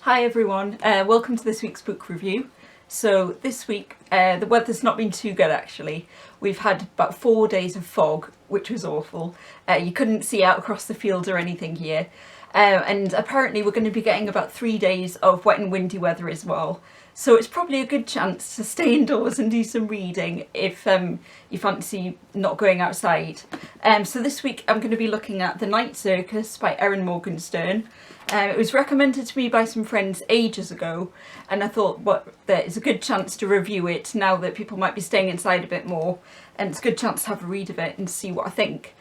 Hi everyone, welcome to this week's book review. So this week the weather's not been too good actually. We've had about 4 days of fog, which was awful. You couldn't see out across the fields or anything here. And apparently we're going to be getting about 3 days of wet and windy weather as well. So it's probably a good chance to stay indoors and do some reading if you fancy not going outside. So this week I'm going to be looking at The Night Circus by Erin Morgenstern. It was recommended to me by some friends ages ago, and I thought there is a good chance to review it now that people might be staying inside a bit more, and it's a good chance to have a read of it and see what I think.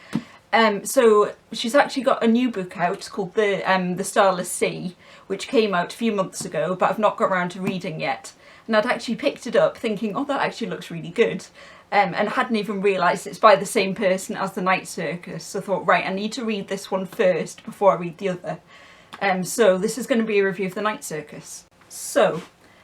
So she's actually got a new book out called The Starless Sea, which came out a few months ago, but I've not got around to reading yet. And I'd actually picked it up thinking, oh, that actually looks really good. And hadn't even realised it's by the same person as The Night Circus. So I thought, right, I need to read this one first before I read the other. So this is going to be a review of The Night Circus. So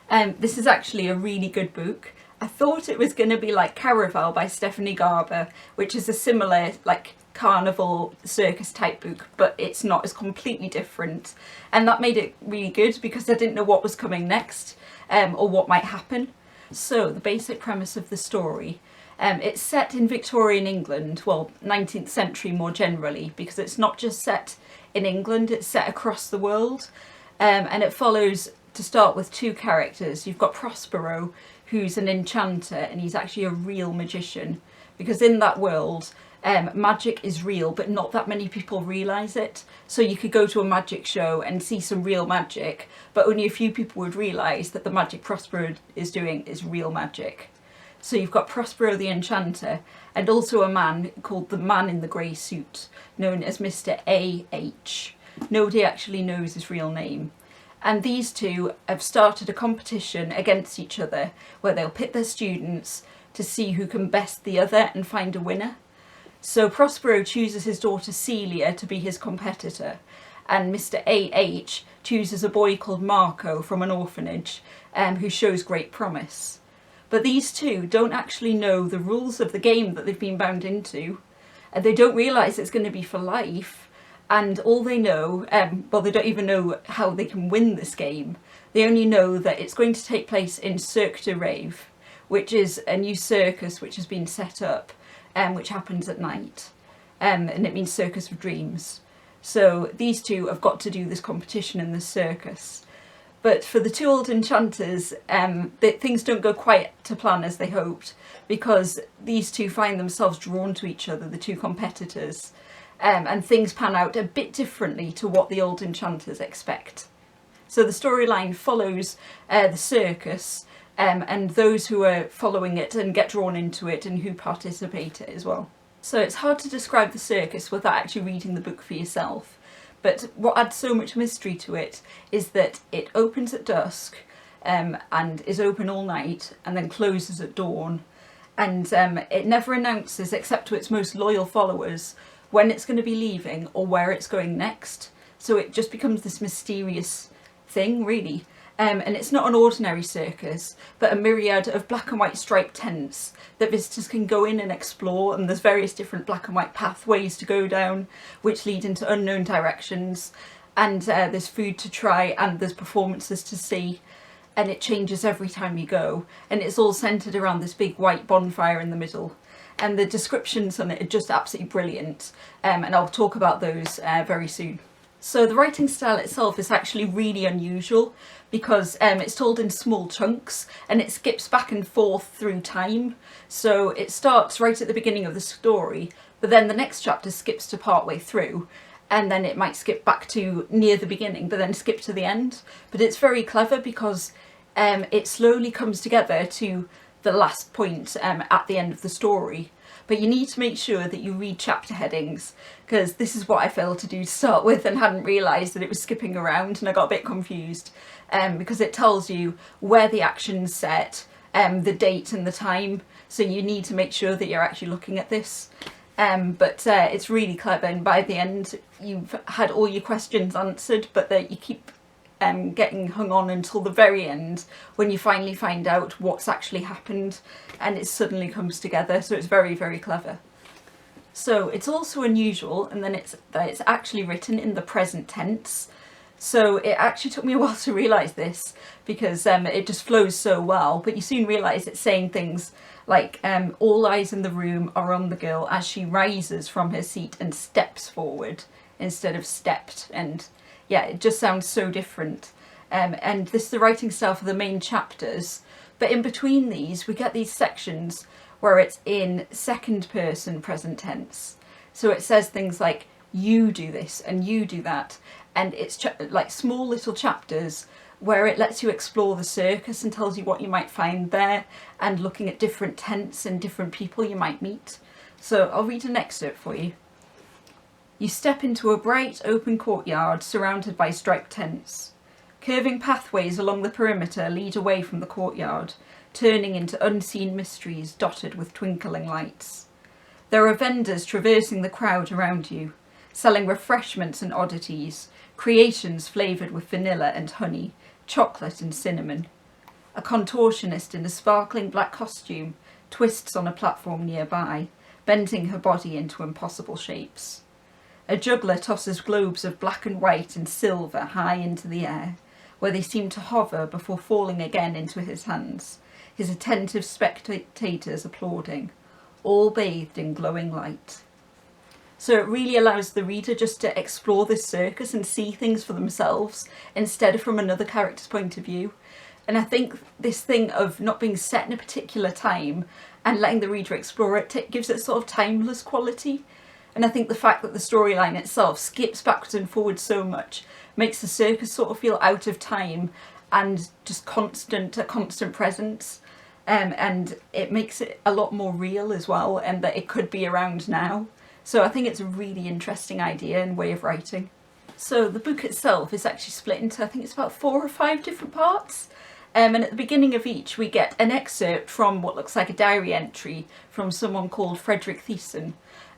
this is actually a really good book. I thought it was going to be like Caraval by Stephanie Garber, which is a similar like carnival circus type book, but it's not. It's completely different, and that made it really good because I didn't know what was coming next or what might happen. So the basic premise of the story, it's set in Victorian England, well 19th century more generally, because it's not just set in England, it's set across the world, and it follows, to start with, two characters. You've got Prospero, who's an enchanter, and he's actually a real magician, because in that world magic is real, but not that many people realise it. So you could go to a magic show and see some real magic, but only a few people would realise that the magic Prospero is doing is real magic. So you've got Prospero the enchanter, and also a man called the Man in the Grey Suit, known as Mr. A.H. Nobody actually knows his real name. And these two have started a competition against each other where they'll pit their students to see who can best the other and find a winner. So Prospero chooses his daughter Celia to be his competitor, and Mr. A.H. chooses a boy called Marco from an orphanage who shows great promise. But these two don't actually know the rules of the game that they've been bound into, and they don't realise it's going to be for life, and all they know, well, they don't even know how they can win this game. They only know that it's going to take place in Cirque de Rêve, which is a new circus which has been set up, which happens at night, and it means Circus of Dreams. So these two have got to do this competition in the circus. But for the two old enchanters, things don't go quite to plan as they hoped, because these two find themselves drawn to each other, the two competitors, and things pan out a bit differently to what the old enchanters expect. So the storyline follows the circus and those who are following it and get drawn into it and who participate in it as well. So it's hard to describe the circus without actually reading the book for yourself. But what adds so much mystery to it is that it opens at dusk and is open all night and then closes at dawn. And it never announces, except to its most loyal followers, when it's going to be leaving or where it's going next. So it just becomes this mysterious thing, really. And it's not an ordinary circus, but a myriad of black and white striped tents that visitors can go in and explore, and there's various different black and white pathways to go down which lead into unknown directions, and there's food to try and there's performances to see, and it changes every time you go, and it's all centred around this big white bonfire in the middle. And the descriptions on it are just absolutely brilliant, and I'll talk about those very soon. So the writing style itself is actually really unusual because it's told in small chunks and it skips back and forth through time. So it starts right at the beginning of the story, but then the next chapter skips to part way through, and then it might skip back to near the beginning but then skip to the end. But it's very clever because it slowly comes together to the last point at the end of the story. But you need to make sure that you read chapter headings, because this is what I failed to do to start with and hadn't realised that it was skipping around, and I got a bit confused because it tells you where the action's set, the date and the time, so you need to make sure that you're actually looking at this. But it's really clever, and by the end you've had all your questions answered, but that you keep getting hung on until the very end when you finally find out what's actually happened, and it suddenly comes together. So it's very, very clever. So it's also unusual, and then it's actually written in the present tense. So it actually took me a while to realise this, because it just flows so well, but you soon realise it's saying things like all eyes in the room are on the girl as she rises from her seat and steps forward instead of stepped. And yeah, it just sounds so different. And this is the writing style for the main chapters, but in between these we get these sections where it's in second person present tense. So it says things like you do this and you do that, and it's like small little chapters where it lets you explore the circus and tells you what you might find there, and looking at different tents and different people you might meet. So I'll read an excerpt for you. You step into a bright open courtyard surrounded by striped tents. Curving pathways along the perimeter lead away from the courtyard, turning into unseen mysteries dotted with twinkling lights. There are vendors traversing the crowd around you, selling refreshments and oddities, creations flavoured with vanilla and honey, chocolate and cinnamon. A contortionist in a sparkling black costume twists on a platform nearby, bending her body into impossible shapes. A juggler tosses globes of black and white and silver high into the air, where they seem to hover before falling again into his hands, his attentive spectators applauding, all bathed in glowing light. So it really allows the reader just to explore this circus and see things for themselves instead of from another character's point of view. And I think this thing of not being set in a particular time and letting the reader explore it gives it sort of timeless quality. And I think the fact that the storyline itself skips backwards and forwards so much makes the circus sort of feel out of time and just a constant presence. And it makes it a lot more real as well, and that it could be around now. So I think it's a really interesting idea and way of writing. So the book itself is actually split into, I think it's about 4 or 5 different parts. And at the beginning of each we get an excerpt from what looks like a diary entry from someone called Frederick Thiessen.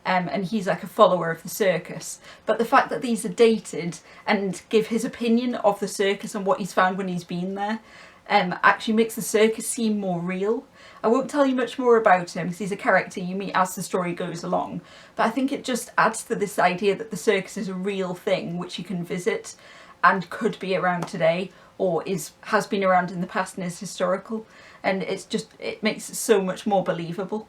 And he's like a follower of the circus. But the fact that these are dated and give his opinion of the circus and what he's found when he's been there actually makes the circus seem more real. I won't tell you much more about him because he's a character you meet as the story goes along, but I think it just adds to this idea that the circus is a real thing which you can visit and could be around today, or has been around in the past and is historical, and it makes it so much more believable.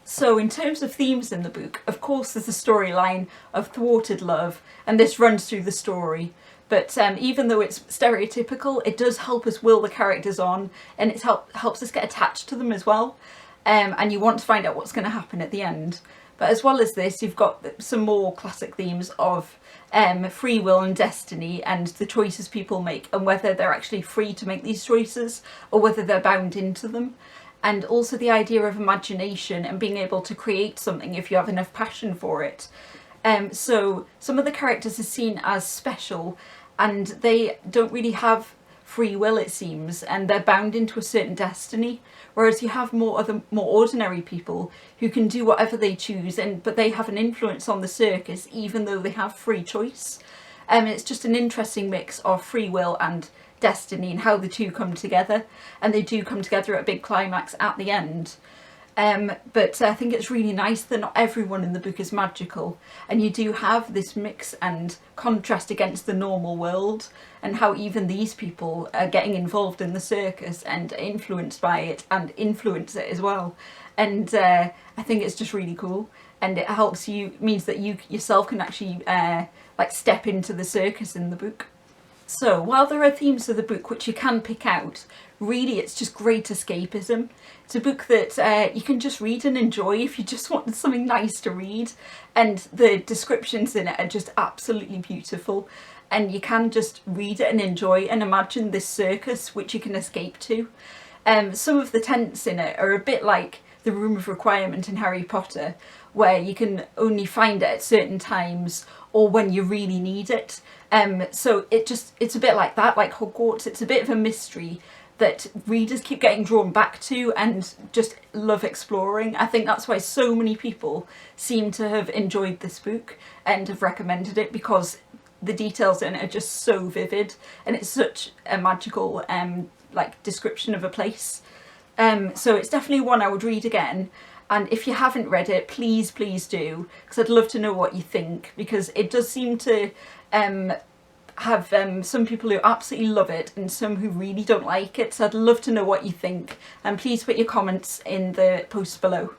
So in terms of themes in the book, of course there's the storyline of thwarted love, and this runs through the story. But even though it's stereotypical, it does help us will the characters on, and it helps us get attached to them as well. And you want to find out what's going to happen at the end. But as well as this, you've got some more classic themes of free will and destiny, and the choices people make, and whether they're actually free to make these choices or whether they're bound into them. And also the idea of imagination and being able to create something if you have enough passion for it. So some of the characters are seen as special, and they don't really have free will, it seems, and they're bound into a certain destiny, whereas you have more ordinary people who can do whatever they choose, but they have an influence on the circus even though they have free choice. It's just an interesting mix of free will and destiny and how the two come together, and they do come together at a big climax at the end. But I think it's really nice that not everyone in the book is magical, and you do have this mix and contrast against the normal world, and how even these people are getting involved in the circus and influenced by it and influence it as well. And I think it's just really cool, and it means that you yourself can actually like step into the circus in the book. So while there are themes of the book which you can pick out, really it's just great escapism. It's a book that you can just read and enjoy if you just want something nice to read, and the descriptions in it are just absolutely beautiful, and you can just read it and enjoy and imagine this circus which you can escape to. Some of the tents in it are a bit like the Room of Requirement in Harry Potter, where you can only find it at certain times or when you really need it. So it's a bit like that, like Hogwarts. It's a bit of a mystery that readers keep getting drawn back to and just love exploring. I think that's why so many people seem to have enjoyed this book and have recommended it, because the details in it are just so vivid, and it's such a magical like description of a place. So it's definitely one I would read again. And if you haven't read it, please do, because I'd love to know what you think, because it does seem to have some people who absolutely love it and some who really don't like it, so I'd love to know what you think, and please put your comments in the post below.